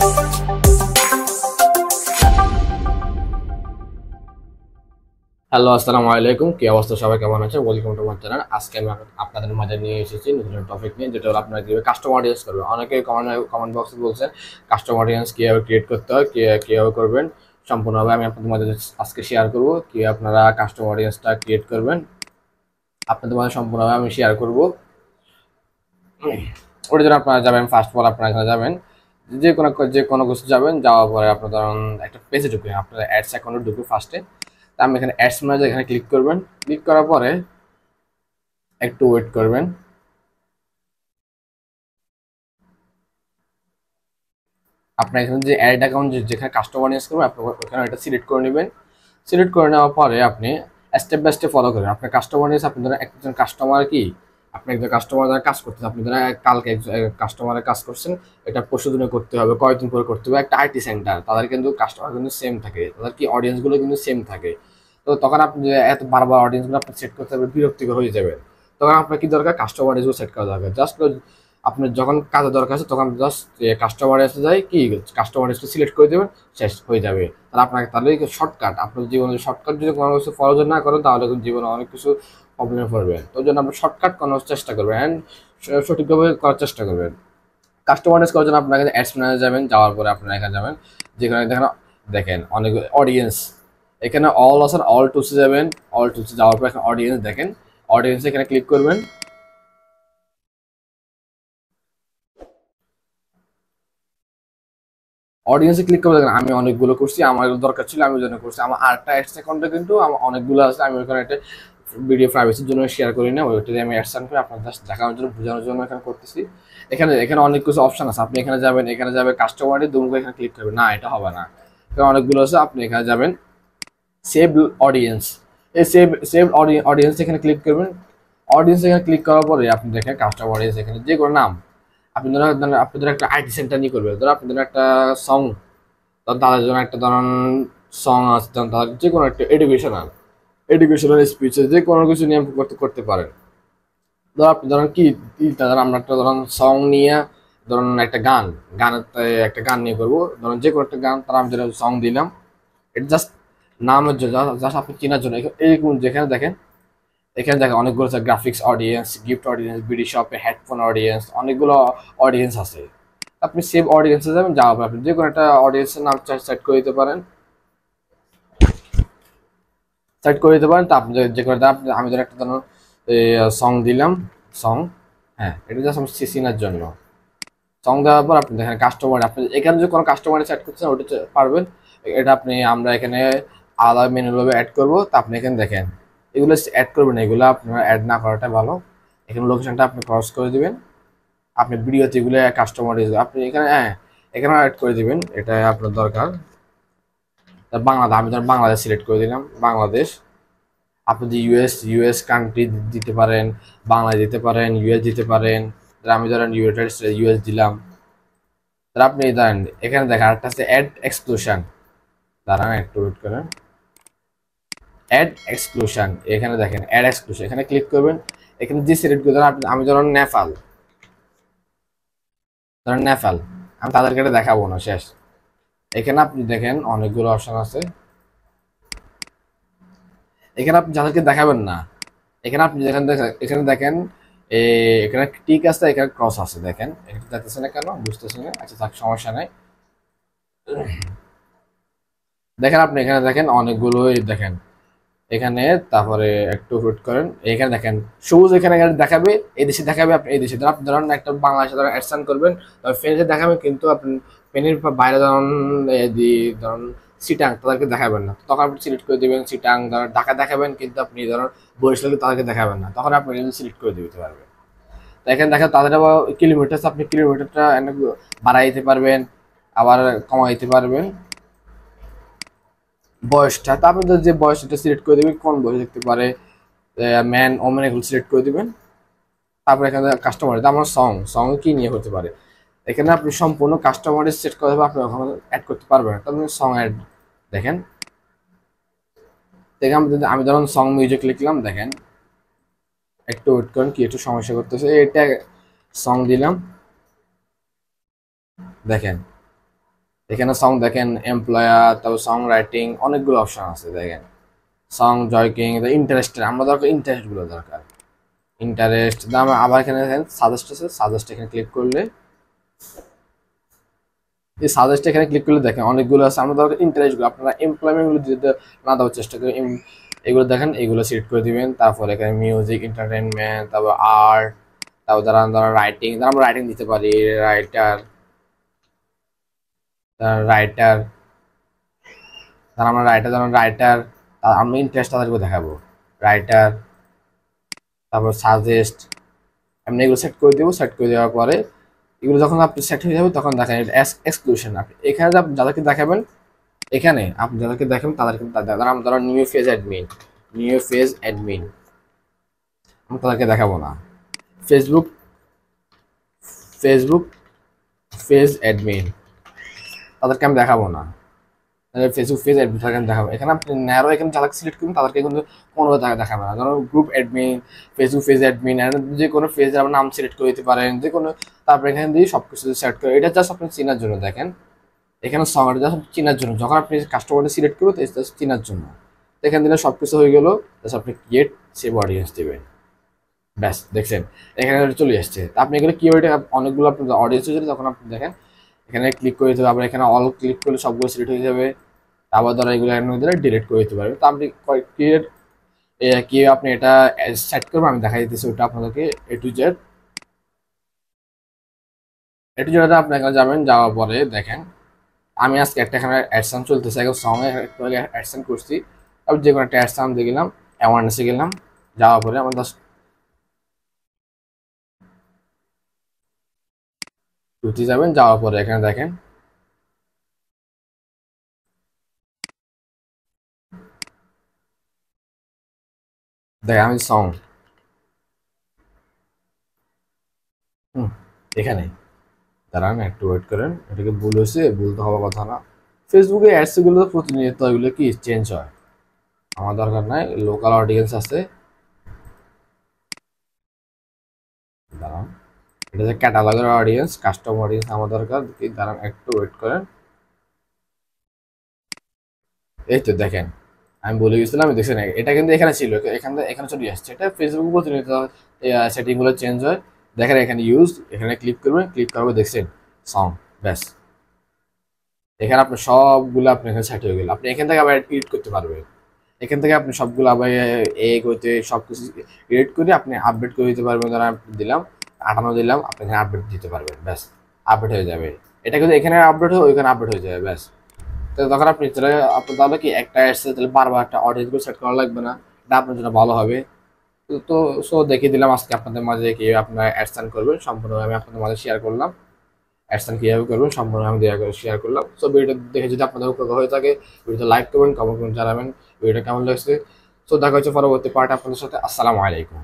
Hello, আসসালামু আলাইকুম। কি অবস্থা, সবাই কেমন আছে? Welcome to my channel. আজকে আমি আপনাদের মাঝে নিয়ে এসেছি নতুন টপিক নিয়ে, যেটা হলো আপনারা কিভাবে কাস্টমার অডিয়েন্স করবেন। অনেকে কমেন্ট বক্সে বলছেন কাস্টমার অডিয়েন্স কিভাবে ক্রিয়েট করতে হয়, কিভাবে করবেন সম্পূর্ণভাবে আমি আপনাদের মাঝে আজকে শেয়ার করব। কিভাবে আপনারা কাস্টমার অডিয়েন্সটা ক্রিয়েট করবেন আপনাদের মাঝে সম্পূর্ণভাবে আমি শেয়ার করব। ওটার জন্য আপনারা যাবেন, ফার্স্ট অফ অল আপনারা এখানে যাবেন, যে কোনো কিছু যাবেন, যাওয়ার পরে আপনার ধরুন একটা পেজে ঢুকবেন, আপনার অ্যাডস অ্যাকাউন্টে ঢুকবে ফার্স্টে। আমি এখানে অ্যাডস ম্যানেজার এখানে ক্লিক করবেন। ক্লিক করার পরে একটু ওয়েট করবেন। আপনার এখানে যে অ্যাড অ্যাকাউন্ট যেখানে কাস্টমার নিউজ করবেন, আপনি ওখানে এটা সিলেক্ট করে নেবেন। সিলেক্ট করে নেওয়ার পরে আপনি স্টেপ বাই স্টেপ ফলো করবেন। আপনার কাস্টমার নিউজ, আপনি ধরেন একজন কাস্টমার কি আপনি একজন কাস্টমার যারা কাজ করতেছেন, আপনি ধরেন কালকে কাস্টমারের কাজ করছেন, এটা পরশু দিনে করতে হবে, কয়েকদিন পরে করতে হবে। একটা আইটি সেন্টার, তাদের কিন্তু কাস্টমার কিন্তু সেম থাকে, তাদের কি অডিয়েন্সগুলো কিন্তু সেম থাকে। তো তখন আপনি যে এত বারবার অডিয়েন্সগুলো আপনি সেট করতে হবে, বিরক্তিকর হয়ে যাবেন। তখন আপনার কি দরকার, কাস্টমার নিউজগুলো সেট করা দরকার। জাস্ট আপনার যখন কাজের দরকার আছে তখন জাস্ট কাস্টমার এসে যায়, কি কাস্টমার এসে সিলেক্ট করে দেবেন, শেষ হয়ে যাবে। তাহলে আপনাকে তাহলে শর্টকাট, আপনার জীবনে শর্টকাট যদি কোনো কিছু ফলো না করেন তাহলে কিন্তু জীবনে অনেক কিছু প্রবলেমে পড়বেন। তো ওই জন্য আপনি শর্টকাট করার চেষ্টা করবেন অ্যান্ড সঠিকভাবে করার চেষ্টা করবেন। কাস্টমাইজ করার জন্য আপনার কাছে অ্যাডস ম্যানেজার যাবেন, যাওয়ার পরে আপনারা এখানে যাবেন, যেখানে দেখেন অনেক অডিয়েন্স, এখানে অল আছেন, অল টুসে যাবেন। অল টুসে যাওয়ার পর এখানে অডিয়েন্স দেখেন, অডিয়েন্স এখানে ক্লিক করবেন। অডিয়েন্সে ক্লিক করে দেখেন আমি অনেকগুলো করছি, আমার দরকার ছিল আমি ওই জন্য করছি। আমার আরেকটা অ্যাডস অ্যাকাউন্টে কিন্তু আমার অনেকগুলো আছে, আমি ওখানে একটা ভিডিও প্রাইভেসির জন্য শেয়ার করি না, ওইটা আমি অ্যাডস করে আপনার জাস্ট দেখানোর জন্য, বোঝানোর জন্য এখানে করতেছি। এখানে এখানে অনেক কিছু অপশন আছে, আপনি এখানে যাবেন, এখানে যাবে কাস্টমারের দুমুখে এখানে ক্লিক করবেন না, এটা হবে না। এখানে অনেকগুলো আছে, আপনি এখানে যাবেন সেভ অডিয়েন্স, এই সেভ অডিয়েন্স এখানে ক্লিক করবেন। অডিয়েন্স এখানে ক্লিক করার পরে আপনি দেখেন কাস্টমার অডিয়েন্স এখানে যে কোনো নাম, আপনি ধরেন আপনি ধরেন একটা আইটি সেন্টার নিয়ে করবেন, ধরেন আপনি ধরেন একটা সং, তাদের জন্য একটা ধরুন সং আছে, তাদের যে কোনো একটা এডুকেশনাল স্পিচ, যে কোনো কিছু নিয়ে করতে করতে পারেন। ধর আপনি ধরেন কি ধরেন আমরা একটা ধরুন সং নিয়ে ধরুন একটা গানের একটা গান নিয়ে করবো, ধরুন যে কোনো একটা গান, তারা আমি যেটা সং দিলাম, এটা জাস্ট নামের জন্য, জাস্ট আপনি চেনার জন্য। এইরকম যেখানে দেখেন, এখানে দেখেন অনেকগুলো আছে, graphics audience, gift audience, BD শপে হেডফোন অডিয়েন্স, অনেকগুলো অডিয়েন্স আছে। আপনি সেভ অডিয়েন্সে যাবেন, যাওয়ার পর আপনি যে কোনো একটা অডিয়েন্সের নাম সেট করে দিতে পারেন, তা আপনি যে কোনো আমি ধরেন একটা ধরুন সং দিলাম, সং, হ্যাঁ এটা জাস্ট আমি সিনার জন্য। সং দেওয়ার পর আপনি দেখেন কাস্টমার, আপনি এখানে যে কোনো কাস্টমারে সেট করছেন ওটা পারবেন। এটা আমরা এখানে আলাদা মেনুভাবে অ্যাড করবো। তা আপনি এখানে দেখেন এগুলো অ্যাড করবেন, এগুলো আপনারা অ্যাড না করাটা ভালো। এখানে লোকেশনটা আপনি ক্রস করে দিবেন, আপনি ভিডিওতে এগুলো কাস্টমার আপনি এখানে, হ্যাঁ এখানে অ্যাড করে দিবেন, এটা আপনার দরকার। বাংলাদেশ, আমি ধরেন বাংলাদেশ সিলেক্ট করে দিলাম, বাংলাদেশ। আপনি যে ইউএস কান্ট্রি দিতে পারেন, বাংলাদেশ দিতে পারেন, ইউএস দিতে পারেন। আমি ধরেন ইউনাইটেড স্টেটস ইউএস দিলাম। তাহলে আপনি ধরেন এখানে দেখেন আরেকটা আছে অ্যাড এক্সক্লুশন, দাঁড়ান একটু ওয়েট করেন। অ্যাড এক্সক্লুশন, এখানে দেখেন অ্যাড এক্সক্লুশন, এখানে ক্লিক করবেন। এখানে যে সিলেক্ট করে ধরেন আমি ধরেন নেপাল, আমি তাদেরকে এটা দেখাবো না, শেষ। এখানে আপনি দেখেন অনেকগুলো অপশন আছে, এখানে আপনি যাদেরকে দেখাবেন না, এখানে আপনি এখানে দেখেন এখানে টিক আছে, এখানে ক্রস আছে, দেখেন এটা দেখতেছে না কেন, বুঝতেছে না, আচ্ছা থাক সমস্যা নাই। দেখেন আপনি এখানে দেখেন অনেকগুলো দেখেন এখানে, তারপরে একটু ওয়েট করেন, এখানে দেখেন সবুজ, এখানে দেখাবে এই দেশে, দেখাবে আপনি এই দেশে। ধরেন আপনি ধরেন একটা বাংলাদেশে ধরেন অ্যাডসান করবেন, ফেনীতে দেখাবে, কিন্তু আপনি ফেনীর বাইরে ধরুন ধরুন সিটাং, তাদেরকে দেখাবেন না। তখন আপনি সিলেক্ট করে দেবেন সিটাং, ধরেন ঢাকা দেখাবেন, কিন্তু আপনি ধরেন বরিশালকে তাদেরকে দেখাবেন না, তখন আপনি সিলেক্ট করে দিতে পারবেন। তো এখানে দেখেন তাদের আবার কিলোমিটার, আপনি কিলোমিটারটা বাড়াই দিতে পারবেন, আবার কমাই দিতে পারবেন। বয়সটা, তারপরে যে বয়সটা সিলেক্ট করে দেবেন, কোন বয়স দেখতে পারে, ম্যান ওমেন, এগুলো সিলেক্ট করে দিবেন। তারপরে এখানে কাস্টমার, আমার সং কি নিয়ে হতে পারে, এখানে আপনি সম্পূর্ণ কাস্টমারের সেট করে দেবেন, আপনি ওখানে অ্যাড করতে পারবেন। তার মানে সং অ্যাড দেখেন, আমি ধরুন সং মিউজিক লিখলাম, দেখেন একটু ওয়েট করেন, কি একটু সমস্যা করতেছে, এটা সং দিলাম, দেখেন এখানে সং দেখেন, এমপ্লয়ার, তারপর সং রাইটিং, অনেকগুলো অপশন আছে দেখেন। সং জয়কিং, ইন্টারেস্টের, আমরা দরকার ইন্টারেস্ট গুলো দরকার, ইন্টারেস্ট দাম। আবার এখানে দেখেন সাজেস্ট আছে, সাজেস্ট এখানে ক্লিক করলে, এই সাজেস্ট এখানে ক্লিক করলে দেখেন অনেকগুলো আছে। আমরা দরকার ইন্টারেস্ট গুলো, আপনারা এমপ্লয়মেন্ট গুলো দিতে না দেওয়ার চেষ্টা করেন, এগুলো দেখেন, এগুলো সিলেক্ট করে দিবেন। তারপর এখানে মিউজিক, এন্টারটেনমেন্ট, তারপর আর্ট, তারপর ধরা রাইটিং, আমরা রাইটিং দিতে পারি, রাইটার, রাইটার, আমরা রাইটার, রাইটার, আমি ইন্টারেস্ট তাদেরকে দেখাবো, রাইটার, তারপর সাজেস্ট, এমনি এগুলো সেট করে দেবো। সেট করে দেওয়ার পরে এগুলো যখন আপনি সেট হয়ে যাবে তখন দেখেন এক্সক্লুশন। আপনি এখানে যাদেরকে দেখাবেন, এখানে আপনি যাদেরকে দেখাবেন তাদেরকে আমরা ধরো new phase admin, new phase admin, আমি তাদেরকে দেখাবো না। ফেসবুক, ফেসবুক ফেজ অ্যাডমিন, তাদেরকে আমি দেখাবো না। ফেসবুক পেজ অ্যাডমিন তাদেরকে দেখাবো। এখানে আপনি ন্যারো এখানে যাদেরকে সিলেক্ট করবেন তাদেরকে কিন্তু কোনো দেখাবে না। ধরো group admin, Facebook page admin, যে কোনো পেজের আপনার নাম সিলেক্ট করে দিতে পারেন, যে কোনো, তারপরে এখানে দিয়ে সব কিছু সেট করে। এটা জাস্ট আপনি চেনার জন্য দেখেন, এখানে সঙ্গটা জাস্ট চেনার জন্য, যখন আপনি কাস্টমারটা সিলেক্ট করবেন জাস্ট চেনার জন্য। এখানে দিলে সব কিছু হয়ে গেল, জাস্ট আপনি ক্রিয়েট সেভ অডিয়েন্স দেবেন, ব্যাস দেখছেন এখানে চলে আসছে। আপনি এগুলো কিওয়ার্ডে অনেকগুলো আপনার অডিয়েন্স হয়ে যাবে, তখন আপনি দেখেন এখানে ক্লিক করে দিতে হবে। আবার এখানে অল ক্লিক করলে সবগুলো সিলেক্ট হয়ে যাবে। আবার ধরো এগুলো এমন দিলে ডিলিট করে দিতে পারবেন। তো আপনি ক্রিয়েট কি আপনি এটা সেট করবেন, আমি দেখাই দিতেছি ওটা আপনাদেরকে। এ to Z, A to Z আপনি এখানে যাবেন, যাওয়ার পরে দেখেন আমি আজকে একটা এখানে অ্যাডসান চলতেছে, এখন সঙ্গে অ্যাডসান করছি। আমি যে কোনো একটা অ্যাডসান দিয়ে গেলাম, অ্যাওয়ারনেসে গেলাম, যাওয়ার পরে আমার টুতে যাবেন, যাওয়ার পরে এখানে দেখেন দেখেন আমি সং এখানে দাঁড়ান একটু ওয়েট করেন, এটাকে ভুল হয়েছে, ভুল তো হওয়ার কথা না। ফেসবুকে অ্যাডসগুলো তো প্রতিনিয়ত এগুলো কি চেঞ্জ হয়, আমার দরকার নাই। লোকাল অডিয়েন্স আছে, দাঁড়ান, এটা যে ক্যাটালগের অডিয়েন্স, কাস্টম অডিয়েন্স আমার দরকার। দাঁড়ান একটু ওয়েট করেন, এই তো দেখেন আমি বলে গেছিলাম, দেখছেন এটা কিন্তু এখানে ছিল, এখানে চলে আসছে। এটা ফেসবুক প্রতিনিয়ত সেটিং গুলো চেঞ্জ হয়। দেখেন এখানে ইউজ, এখানে ক্লিক করবেন, ক্লিক করবে দেখছেন সং, ব্যাস এখানে আপনার সবগুলো আপনি এখানে সেট হয়ে গেল। আপনি এখান থেকে আবার এডিট করতে পারবেন, এখান থেকে আপনি সবগুলো আবার হইতে সব কিছু এডিট করে আপনি আপডেট করে দিতে পারবেন। ধরেন আপনি দিলাম 58 দিলাম, আপনি এখানে আপডেট দিতে পারবেন, ব্যাস আপডেট হয়ে যাবে। এটা কিন্তু এখানে আপডেট হয়, ওইখানে আপডেট হয়ে যাবে, ব্যাস। তো তখন আপনি আপনার তাহলে কি একটা অ্যাডসে তাহলে বারবার একটা অডিয়েন্স গুলো সেট করা লাগবে না, এটা আপনার জন্য ভালো হবে। তো সো দেখিয়ে দিলাম আজকে আপনাদের মাঝে কিভাবে আপনারা অ্যাডসান করবেন, সম্পূর্ণ আমি আপনাদের মাঝে শেয়ার করলাম। অ্যাডসান কিভাবে করবেন সম্পূর্ণ আমি দেওয়া করে শেয়ার করলাম। সো ভিডিওটা দেখে যদি আপনাদের উপকার হয়ে থাকে, ভিডিওতে লাইক করবেন, কমেন্ট করবেন, জানাবেন ভিডিওটা কেমন লাগছে। সো দেখা হচ্ছে পরবর্তী পার্ট আপনাদের সাথে। আসসালামু আলাইকুম।